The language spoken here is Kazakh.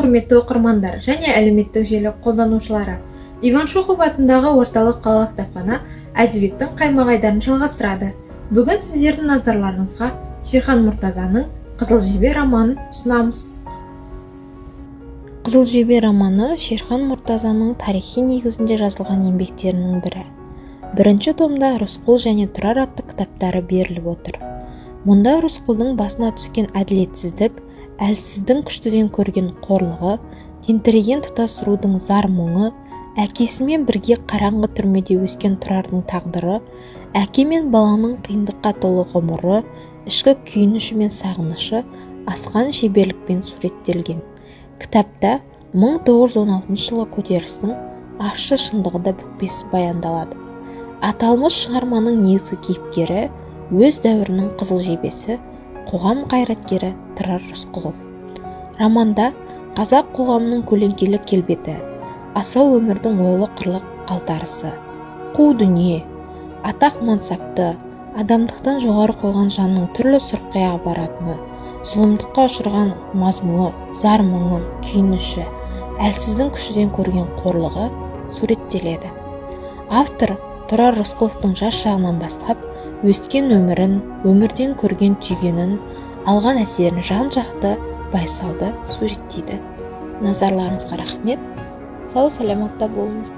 құрметті оқырмандар және әлеуметтік желі қолданушылары. Иван Шухов атындағы орталық қалалық кітапхана әдебиеттің қаймағайдарын жалғастырады. Бүгін сіздердің назарларыңызға Шерхан Мұртазаның Қызыл жебе романын ұсынамыз. Қызыл жебе романы Шерхан Мұртазаның тарихи негізінде жазылған еңбектерінің бірі. Бірінші томда Рысқұл және Тұрар атты кітаптары беріліп отыр. Мұнда Рысқұлдың басына түскен әділетсіздік, әлсіздің күштіден көрген қорлығы, тентіреген тұтас рудың зар мұңы, әкесімен бірге қараңғы түрмеде өскен Тұрардың тағдыры, әке мен баланың қиындыққа толы ғұмыры, ішкі күйініші мен сағынышы асқан шеберлікпен суреттелген. Кітапта 1916 жылғы көтерілістің ащы шындығы да бүкпесіз баяндалады. Аталмыш шығарманың негізгі кейіпкері өз дәуірінің қызыл жебесі, қоғам қайраткері Тұрар Рысқұлов. Романда қазақ қоғамының көлеңкелі келбеті, асау өмірдің ойлы қырлы қалтарысы, қу дүние, атақ мансапты, адамдықтан жоғары қойған жанның түрлі сұрқияға баратыны, зұлымдыққа ұшыраған мазмұны, зар мұңы, күйініші, әлсіздің күшіден көрген қорлығы суреттеледі. Автор Тұрар Рысқұловтың жас шағынан бастап өскен өмірін, өмірден көрген түйгенін, алған әсерін жан-жақты байсалды суреттейді. Назарларыңызға рахмет. Сау саламатта болыңыз.